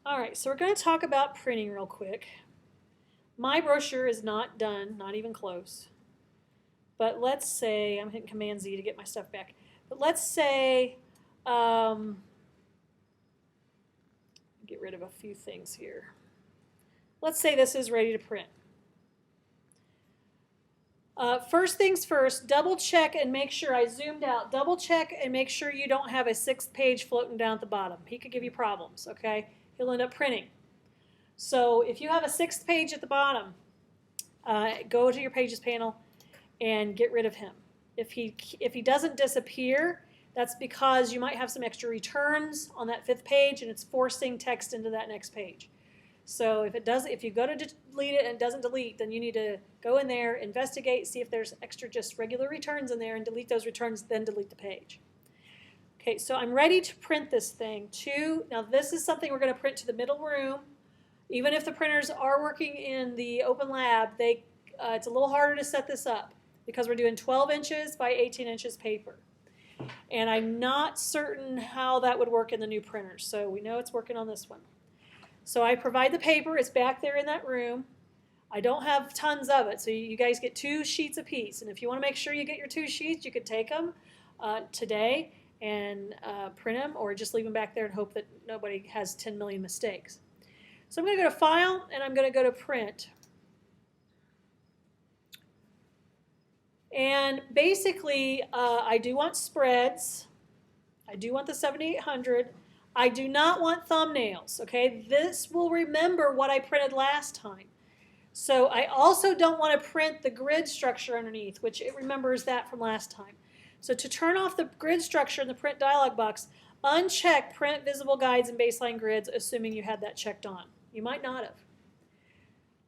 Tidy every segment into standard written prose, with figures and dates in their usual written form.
All right, so we're going to talk about printing real quick. My brochure is not done, not even close. But let's say, I'm hitting Command Z to get my stuff back. But let's say, get rid of a few things here. Let's say this is ready to print. First things first, double check and make sure I zoomed out. Double check and make sure you don't have a 6th page floating down at the bottom. He could give you problems, okay? He'll end up printing. So if you have a 6th page at the bottom, go to your Pages panel and get rid of him. If he doesn't disappear, that's because you might have some extra returns on that 5th page and it's forcing text into that next page. So if you go to delete it and it doesn't delete, then you need to go in there, investigate, see if there's extra just regular returns in there and delete those returns, then delete the page. Okay, so I'm ready to print this thing too. Now this is something we're going to print to the middle room. Even if the printers are working in the open lab, it's a little harder to set this up because we're doing 12 inches by 18 inches paper. And I'm not certain how that would work in the new printers, so we know it's working on this one. So I provide the paper, it's back there in that room. I don't have tons of it, so you guys get 2 sheets apiece. And if you want to make sure you get your 2 sheets, you could take them today and print them, or just leave them back there and hope that nobody has 10 million mistakes. So I'm going to go to File, and I'm going to go to Print. And basically, I do want spreads. I do want the 7800. I do not want thumbnails, okay? This will remember what I printed last time. So I also don't want to print the grid structure underneath, which it remembers that from last time. So to turn off the grid structure in the print dialog box, uncheck print visible guides and baseline grids, assuming you had that checked on. You might not have.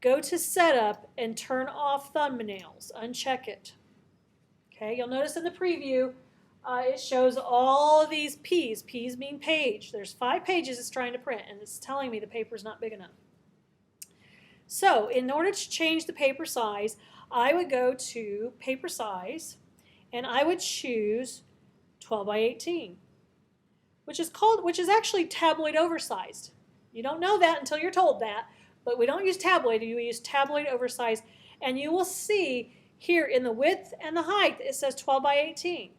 Go to Setup and turn off thumbnails. Uncheck it. Okay, you'll notice in the preview, it shows all of these P's. P's mean page. There's 5 pages it's trying to print, and it's telling me the paper's not big enough. So in order to change the paper size, I would go to Paper Size, and I would choose 12 by 18, which is actually tabloid oversized. You don't know that until you're told that, but we don't use tabloid. We use tabloid oversized, and you will see here in the width and the height, it says 12 by 18.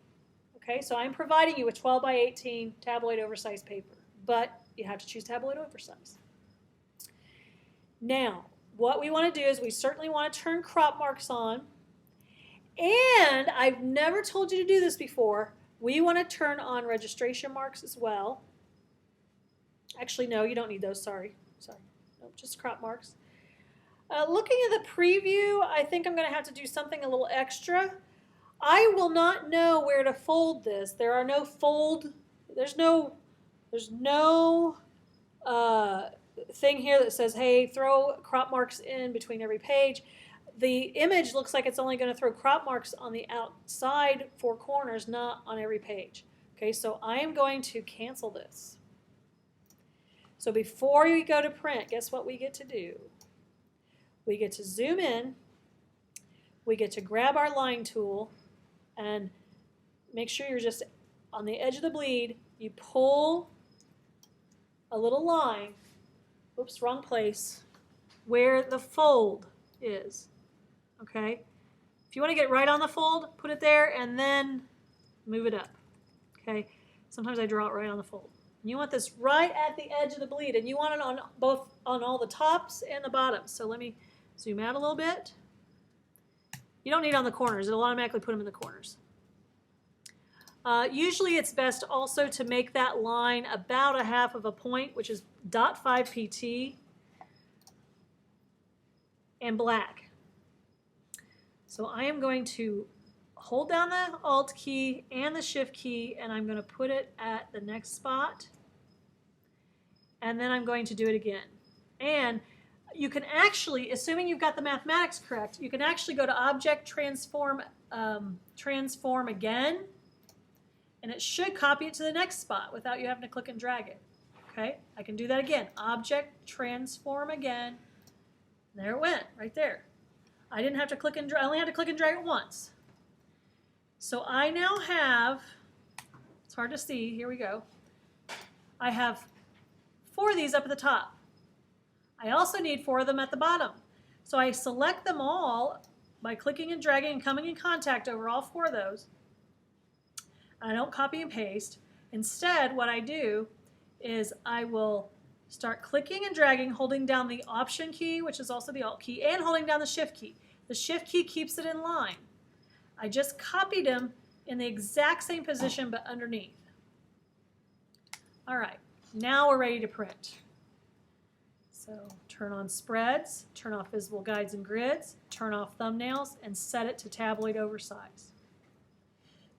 Okay, so I'm providing you with 12 by 18 tabloid oversized paper, but you have to choose tabloid oversized. Now, what we want to do is we certainly want to turn crop marks on, and I've never told you to do this before. We want to turn on registration marks as well. Actually, no, you don't need those. Sorry. No, just crop marks. Looking at the preview, I think I'm going to have to do something a little extra. I will not know where to fold this. There's no thing here that says, hey, throw crop marks in between every page. The image looks like it's only going to throw crop marks on the outside 4 corners, not on every page. Okay, so I am going to cancel this. So before you go to print, guess what we get to do? We get to zoom in, we get to grab our line tool, and make sure you're just on the edge of the bleed. You pull a little line, oops, wrong place, where the fold is, okay? If you want to get right on the fold, put it there and then move it up, okay? Sometimes I draw it right on the fold. You want this right at the edge of the bleed, and you want it on all the tops and the bottoms. So let me zoom out a little bit. You don't need it on the corners. It'll automatically put them in the corners. Usually it's best also to make that line about 1/2 of a point, which is 0.5 pt, and black. So I am going to hold down the Alt key and the Shift key, and I'm going to put it at the next spot. And then I'm going to do it again. And you can actually, assuming you've got the mathematics correct, you can actually go to Object, Transform, Transform Again, and it should copy it to the next spot without you having to click and drag it. Okay, I can do that again. Object, Transform Again. There it went, right there. I didn't have to click and drag, I only had to click and drag it once. So I now have, it's hard to see, here we go. I have 4 of these up at the top. I also need 4 of them at the bottom. So I select them all by clicking and dragging and coming in contact over all 4 of those. I don't copy and paste. Instead, what I do is I will start clicking and dragging, holding down the Option key, which is also the Alt key, and holding down the Shift key. The Shift key keeps it in line. I just copied them in the exact same position but underneath. All right, now we're ready to print. So turn on spreads, turn off visible guides and grids, turn off thumbnails, and set it to tabloid oversize.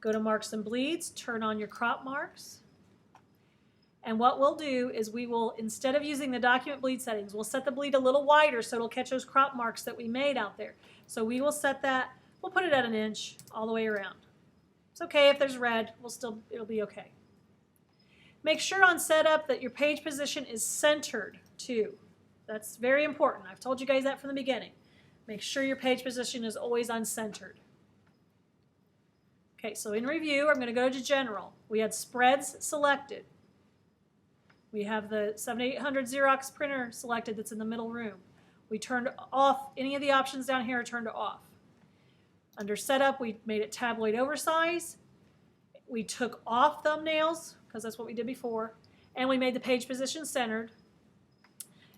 Go to marks and bleeds, turn on your crop marks. And what we'll do is we will, instead of using the document bleed settings, we'll set the bleed a little wider so it'll catch those crop marks that we made out there. So we will set that, we'll put it at 1 inch all the way around. It's okay if there's red, it'll be okay. Make sure on setup that your page position is centered too. That's very important. I've told you guys that from the beginning. Make sure your page position is always uncentered. Okay, so in review, I'm going to go to General. We had spreads selected. We have the 7800 Xerox printer selected that's in the middle room. We turned off, any of the options down here are turned off. Under Setup, we made it tabloid oversize. We took off thumbnails, because that's what we did before, and we made the page position centered.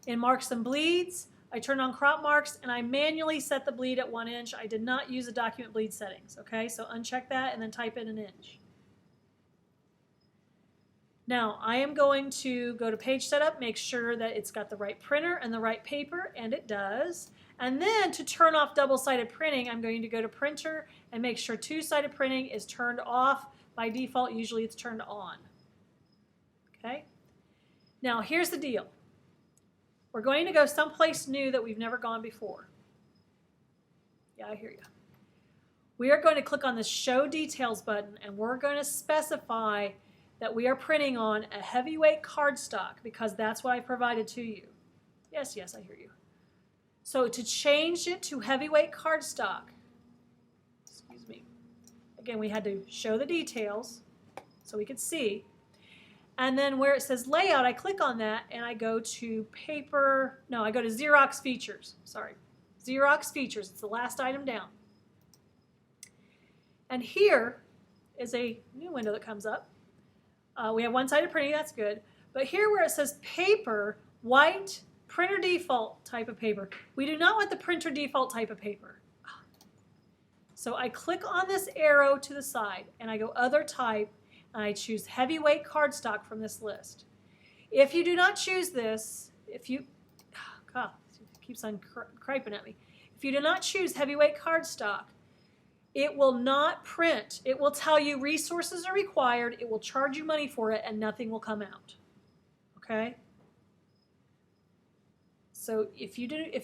In Marks and Bleeds, I turned on crop marks and I manually set the bleed at 1 inch. I did not use the document bleed settings, okay? So uncheck that and then type in 1 inch. Now, I am going to go to page setup, make sure that it's got the right printer and the right paper, and it does. And then to turn off double-sided printing, I'm going to go to printer and make sure two-sided printing is turned off. By default, usually it's turned on. Okay? Now, here's the deal. We're going to go someplace new that we've never gone before. Yeah, I hear you. We are going to click on the Show Details button, and we're going to specify that we are printing on a heavyweight cardstock because that's what I provided to you. Yes, yes, I hear you. So to change it to heavyweight cardstock, excuse me, again, we had to show the details so we could see. And then where it says layout, I click on that and I go to paper, no, I go to Xerox features, sorry. Xerox features, it's the last item down. And here is a new window that comes up. We have one-sided printing, that's good. But here where it says paper, white, printer default type of paper, we do not want the printer default type of paper. So I click on this arrow to the side and I go other type. I choose heavyweight cardstock from this list. If you do not choose this, God, it keeps on criping at me. If you do not choose heavyweight cardstock, it will not print. It will tell you resources are required, it will charge you money for it, and nothing will come out. Okay? So if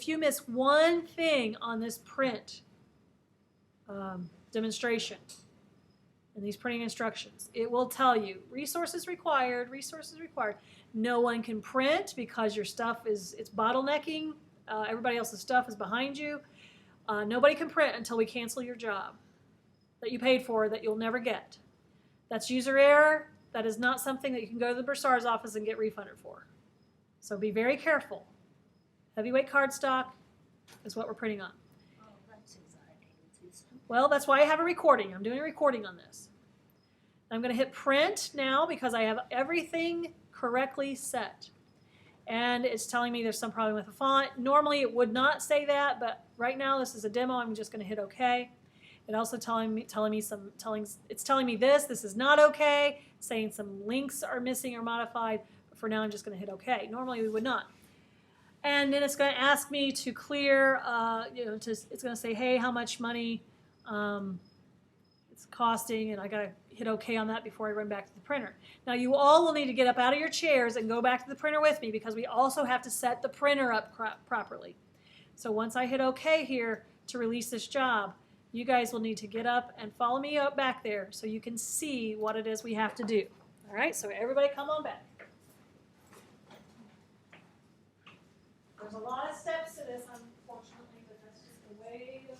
you miss one thing on this print demonstration, and these printing instructions, it will tell you resources required, resources required. No one can print because your stuff it's bottlenecking. Everybody else's stuff is behind you. Nobody can print until we cancel your job that you paid for that you'll never get. That's user error. That is not something that you can go to the bursar's office and get refunded for. So be very careful. Heavyweight cardstock is what we're printing on. Well, that's why I have a recording. I'm doing a recording on this. I'm going to hit print now because I have everything correctly set. And it's telling me there's some problem with the font. Normally it would not say that, but right now this is a demo. I'm just going to hit OK. It also it's telling me this is not OK, saying some links are missing or modified. But for now, I'm just going to hit OK. Normally we would not. And then it's going to ask me to clear. It's going to say, hey, how much money it's costing, and I got to hit OK on that before I run back to the printer. Now you all will need to get up out of your chairs and go back to the printer with me because we also have to set the printer up properly. So once I hit OK here to release this job, you guys will need to get up and follow me up back there so you can see what it is we have to do. All right, so everybody come on back. There's a lot of steps to this, unfortunately, but that's just the way of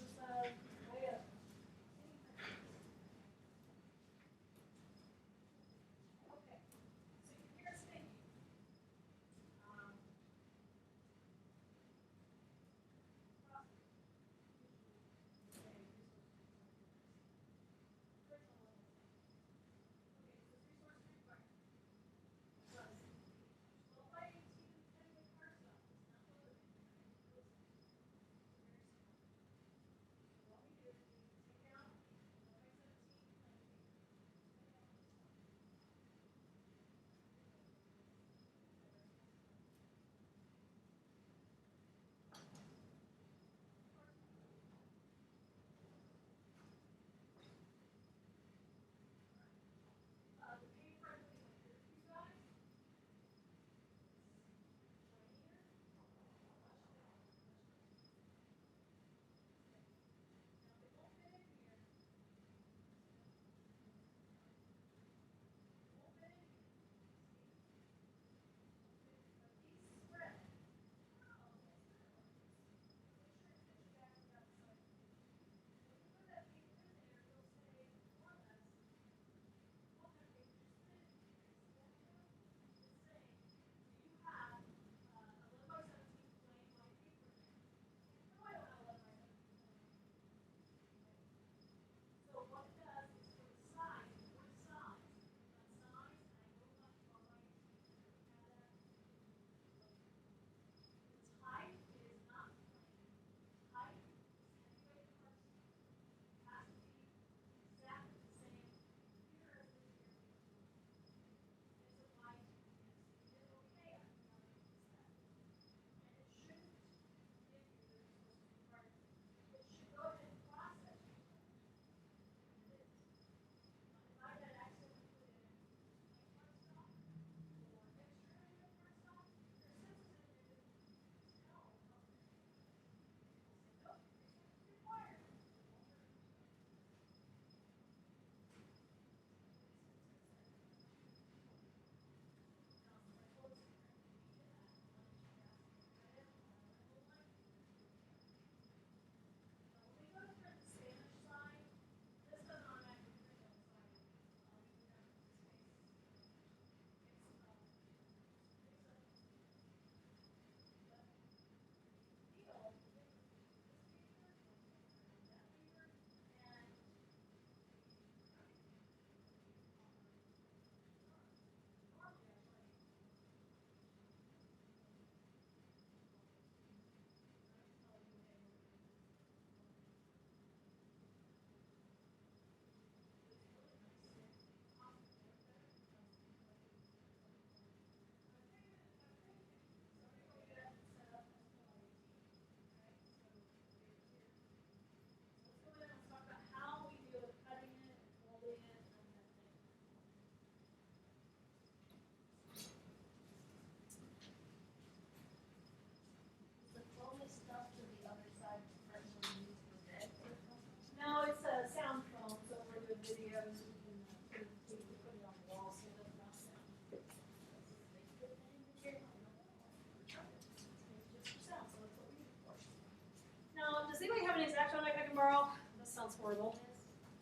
can borrow? That sounds horrible.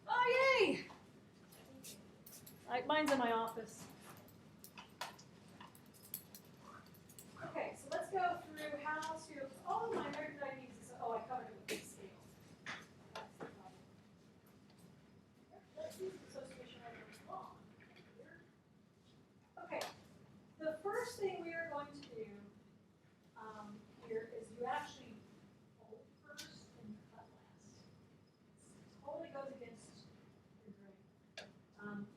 Oh, yay! Mine's in my office. Okay, so let's go through how to, oh, my American Diabetes, oh, I covered it with these scales. That's the problem. Let's use the association right long here. Okay, the first thing we are going to do here is you actually fold first and cut last. It totally goes against your grain.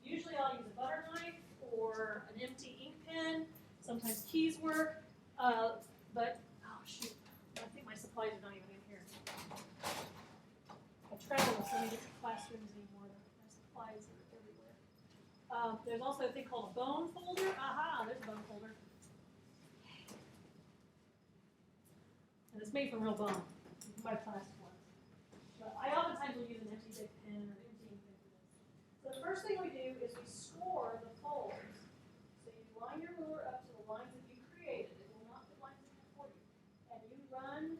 Usually I'll use a butter knife or an empty ink pen. Sometimes keys work, but oh shoot, I think my supplies are not even in here. I travel with so many different classrooms anymore. My supplies are everywhere. There's also a thing called a bone folder. Aha, there's a bone folder. And it's made from real bone. You can buy plastic ones. But I oftentimes will use an empty big pen or empty ink pen for this. So the first thing we do is we score the folds. So you line your ruler up to the lines that you created. It will not put lines in there for you. And you run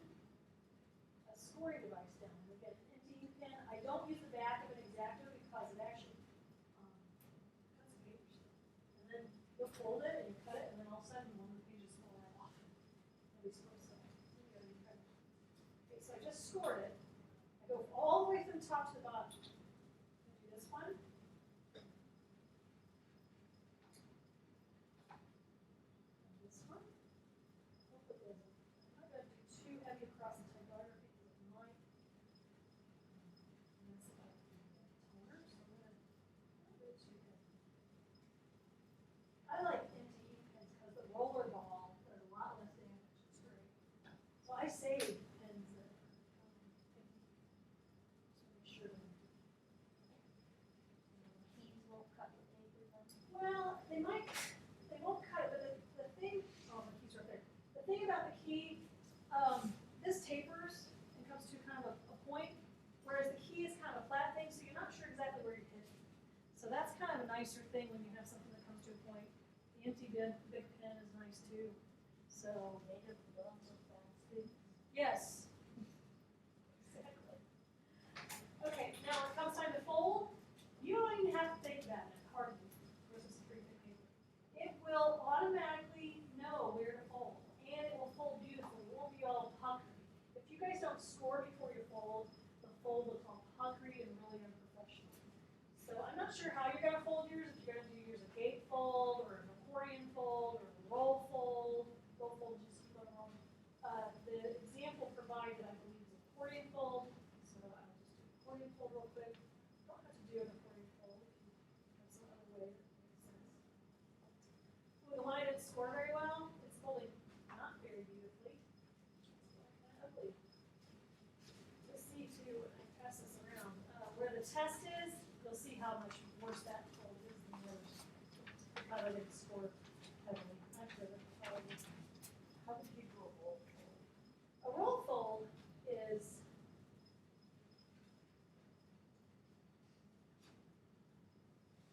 a scoring device down. You'll get an empty ink pen. I don't use the back of an X-Acto because it actually cuts the paper still. And then you'll fold it and you cut it, and then all of a sudden one of the pages fall right off. At least most of it. Okay, so I just scored it. I go all the way from the top to the bottom. Do this one. This one. I'll put this. I'm not going to do too heavy across the typography because it might mess up the toner, so I'm going to not do it too heavy. I like empty ink pens because the roller ball does a lot less damage. It's great. So I save pens that are empty. So make sure that Keys won't cut the paper then. well, they won't cut it, but the thing, oh, the key's right there. The thing about the key, this tapers and comes to kind of a point, whereas the key is kind of a flat thing, so you're not sure exactly where you're hitting. So that's kind of a nicer thing when you have something that comes to a point. The empty big pen is nice too. So, Made of bone with plastic. yes. Exactly. Okay, now when it comes time to fold, you don't even have to think about it, hardly, versus free paper. It will automatically know where to fold, and it will fold beautifully. It won't be all puckery. If you guys don't score before you fold, the fold looks all puckery and really unprofessional. So I'm not sure how you're going to fold yours, if you're going to do yours a gate fold, or an accordion fold, or a roll fold. Roll fold, just keep on rolling. The example provided, I believe, is accordion fold. So I'll just do accordion fold real quick. You don't have to do an accordion fold if you have some other way that makes sense. Ooh, the one I didn't score very well, it's folding not very beautifully. It's kind of ugly. You'll see too, when I pass this around, where the test is, you'll see how much worse that fold is than yours. How I didn't score heavily. Actually, how would you do a roll fold? A roll fold is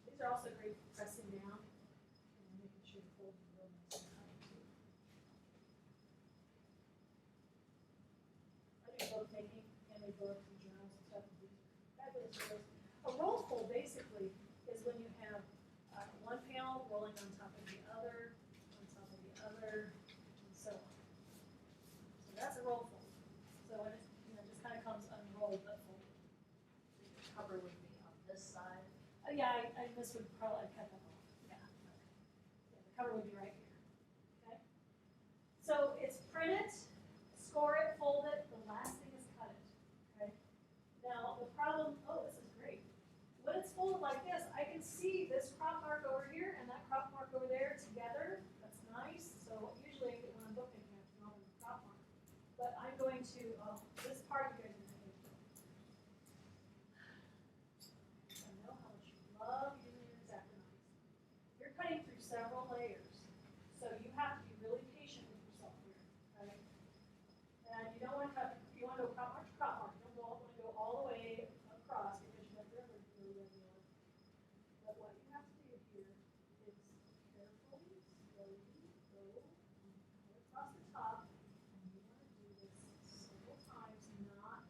these are also great for pressing down and making sure the fold is real nice and high too. I do book making, handmade books and journals and stuff. And these are fabulous for those. A roll fold basically is when you have one panel rolling on top of the other, and so on. So that's a roll fold. So it just kind of comes unrolled but folded. The cover would be on this side. Yeah, this would probably cut that off. Yeah. Yeah, the cover would be right here. Okay. So it's print it, score it, fold it. The last thing is cut it. Okay. Now the problem. Oh, this is great. When it's folded like this, I can see this crop mark over here and that crop mark over there together. That's nice. So usually when I'm bookmaking, I have to draw the crop mark. But I'm going to, this part you guys are going to hate. I know how much you love using your X-Acto knives. You're cutting through several layers. So you have to be really patient with yourself here. Okay? And you don't want to cut, you want to go crop mark to crop mark. You don't want to go all the way across because you have to remember. But what you have to do here is carefully, slowly go across the top, and you want to do this several times, not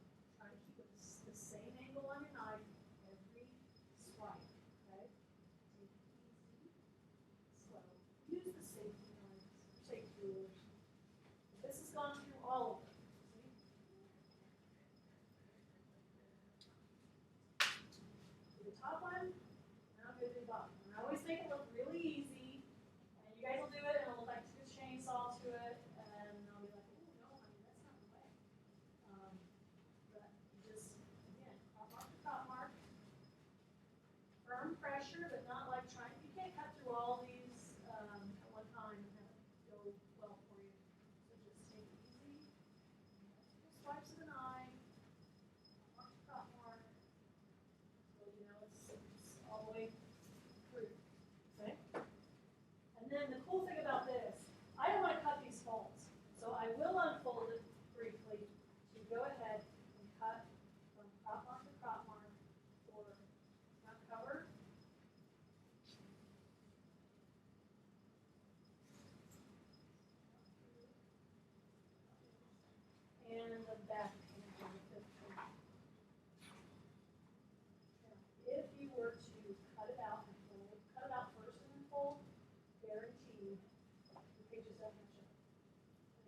just gone through all of them. Do the top one, now go to the bottom. And I always make it look really easy, and you guys will do it, and it'll look like a chainsaw to it, and I'll be like, oh no, honey, that's not the way. But you just, again, top mark, firm pressure, but not like trying, you can't cut through all these at one time and have it go well for you. So just take it easy. Swipes of an eye. Top mark. So you know it's all the way through. Okay? And then the cool thing about this, I don't want to cut these folds. So I will unfold it briefly to go ahead and cut from crop mark to crop mark for front cover. And the back page on the fifth page. Now, if you were to cut it out and fold, cut it out first and then fold, guaranteed the pages don't match up.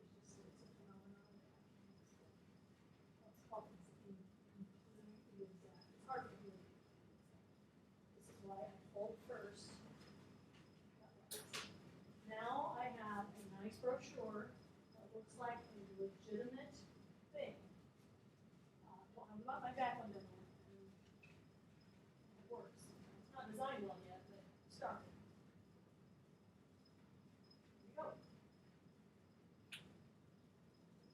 It's a phenomenon. That's called being completely exact. It's hard to do. This is why I fold first. Now I have a nice brochure that looks like a legitimate thing. Don't have my back one done yet. It works. It's not designed well yet, but start. Here we go.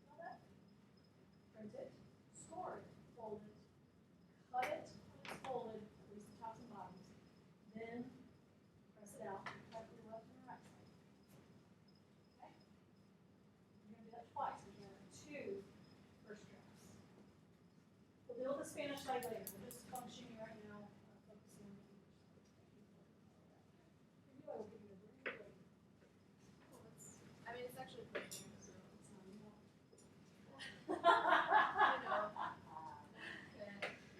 Smell that? Print it, score it, fold it, cut it when it's folded, at least the tops and bottoms. Then press it out and cut your left and right side. Okay? You're going to do that twice because you have two first drafts. We'll deal with the Spanish side later. We're just functioning right now, focusing on the English side. I will give you a very good. I mean, it's actually pretty new, so it's not even.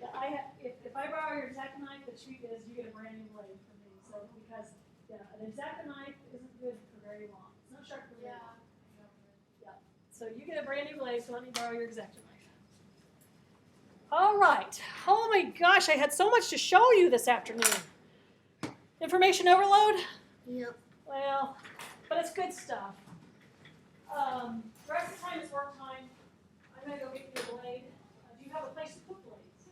Yeah, if I borrow your X-Acto knife, the treat is you get a brand new blade from me. So because an X-Acto knife isn't good for very long. It's not sharp for very long. Yeah. So you get a brand new blade. So let me borrow your X-Acto knife. All right. Oh my gosh, I had so much to show you this afternoon. Information overload? Yep. Well, but it's good stuff. The rest of the time is work time. I'm going to go get you a blade. Do you have a place to put blades?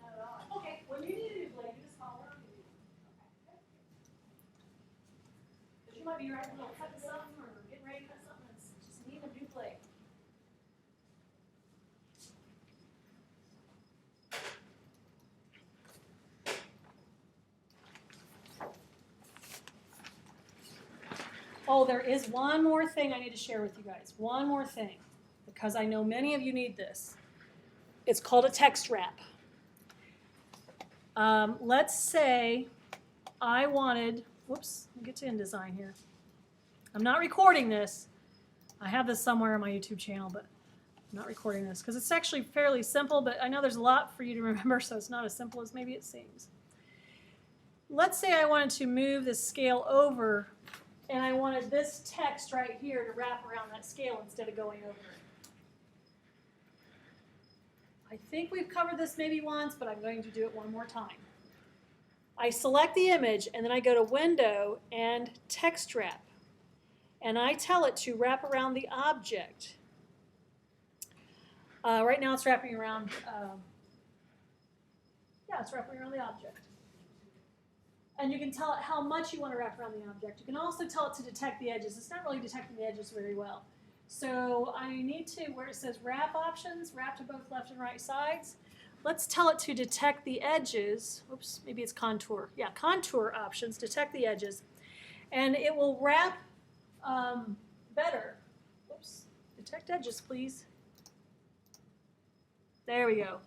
Not at all. Okay, when you need a new blade, you just call her. Okay. Because you might be right in the middle of cutting something or getting ready to cut something and just need a new blade. Oh, there is one more thing I need to share with you guys. One more thing, because I know many of you need this. It's called a text wrap. Let's say I wanted, whoops, let me get to InDesign here. I'm not recording this. I have this somewhere on my YouTube channel, but I'm not recording this because it's actually fairly simple, but I know there's a lot for you to remember, so it's not as simple as maybe it seems. Let's say I wanted to move the scale over and I wanted this text right here to wrap around that scale instead of going over it. I think we've covered this maybe once, but I'm going to do it one more time. I select the image, and then I go to Window and Text Wrap. And I tell it to wrap around the object. Right now it's wrapping around, it's wrapping around the object. And you can tell it how much you want to wrap around the object. You can also tell it to detect the edges. It's not really detecting the edges very well. So I need to, where it says wrap options, wrap to both left and right sides, let's tell it to detect the edges. Oops, maybe it's contour. Yeah, contour options, detect the edges. And it will wrap better. Whoops, detect edges, please. There we go.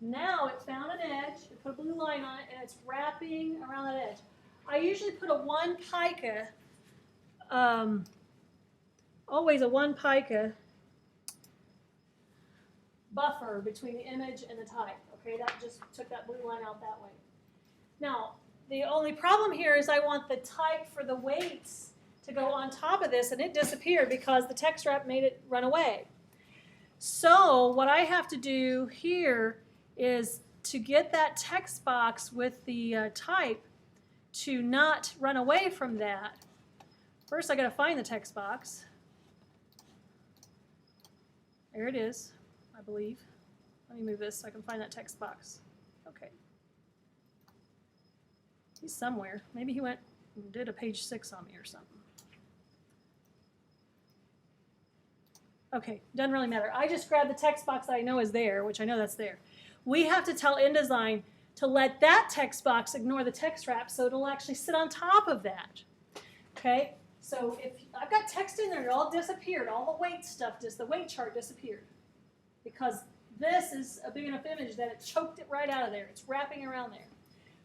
Now it found an edge, it put a blue line on it, and it's wrapping around that edge. I usually put a 1 pica, always a 1 pica buffer between the image and the type. Okay, that just took that blue line out that way. Now, the only problem here is I want the type for the weights to go on top of this, and it disappeared because the text wrap made it run away. So what I have to do here is to get that text box with the type to not run away from that. First, I got to find the text box. There it is, I believe. Let me move this so I can find that text box. Okay. He's somewhere. Maybe he went and did a page 6 on me or something. Okay, doesn't really matter. I just grabbed the text box that I know is there, which I know that's there. We have to tell Indesign to let that text box ignore the text wrap so it'll actually sit on top of that. Okay, so if I've got text in there, it all disappeared. All the weight stuff, the weight chart disappeared. Because this is a big enough image that it choked it right out of there. It's wrapping around there.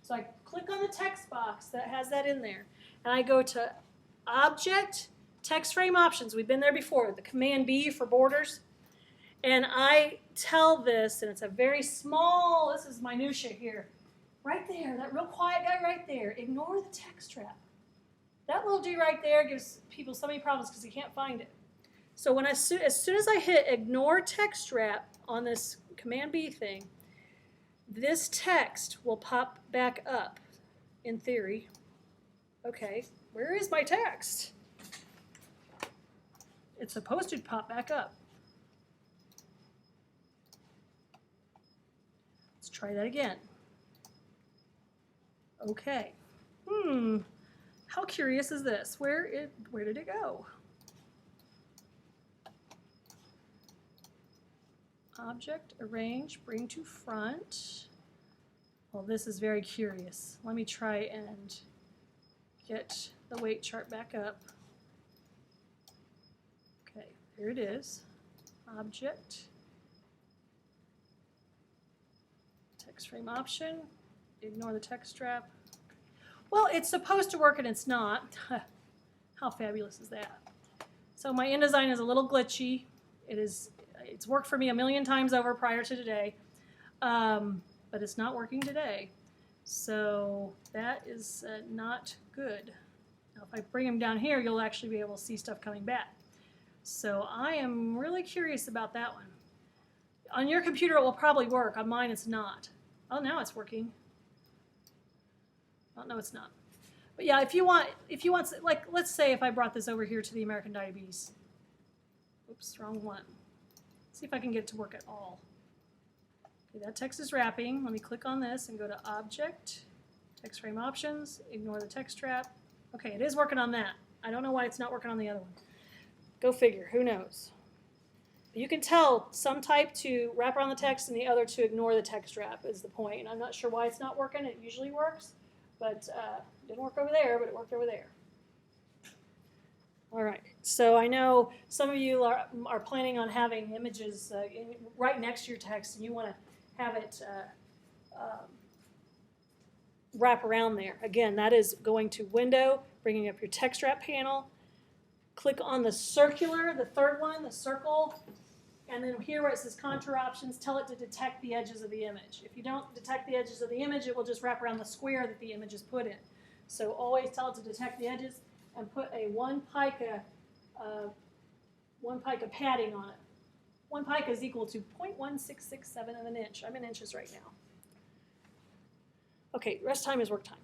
So I click on the text box that has that in there, and I go to Object, Text Frame Options. We've been there before, the Command B for borders. And I tell this, and it's a very small, this is minutia here, right there, that real quiet guy right there, ignore the text wrap. That little dude right there gives people so many problems because he can't find it. So when as soon as I hit Ignore Text Wrap on this Command B thing, this text will pop back up, in theory. Okay, where is my text? It's supposed to pop back up. Let's try that again. Okay. How curious is this? Where did it go? Object, arrange, bring to front. Well, this is very curious. Let me try and get the weight chart back up. Okay, here it is. Object, text frame option, ignore the text wrap. Well, it's supposed to work and it's not. How fabulous is that? So my InDesign is a little glitchy. It's worked for me a million times over prior to today, but it's not working today. So that is not good. Now, if I bring them down here, you'll actually be able to see stuff coming back. So I am really curious about that one. On your computer, it will probably work. On mine, it's not. Oh, now it's working. Oh, no, it's not. But yeah, if you want, like, let's say if I brought this over here to the American Diabetes. Oops, wrong one. See if I can get it to work at all. Okay, that text is wrapping. Let me click on this and go to Object, Text Frame Options, ignore the text wrap. Okay, it is working on that. I don't know why it's not working on the other one. Go figure, who knows? But you can tell some type to wrap around the text and the other to ignore the text wrap is the point. And I'm not sure why it's not working. It usually works, but it didn't work over there, but it worked over there. All right, so I know some of you are planning on having images right next to your text, and you want to have it wrap around there. Again, that is going to Window, bringing up your text wrap panel. Click on the circular, the third one, the circle, and then here where it says Contour Options, tell it to detect the edges of the image. If you don't detect the edges of the image, it will just wrap around the square that the image is put in. So always tell it to detect the edges and put a 1 pica padding on it. 1 pica is equal to 0.1667 of an inch. I'm in inches right now. Okay, rest time is work time.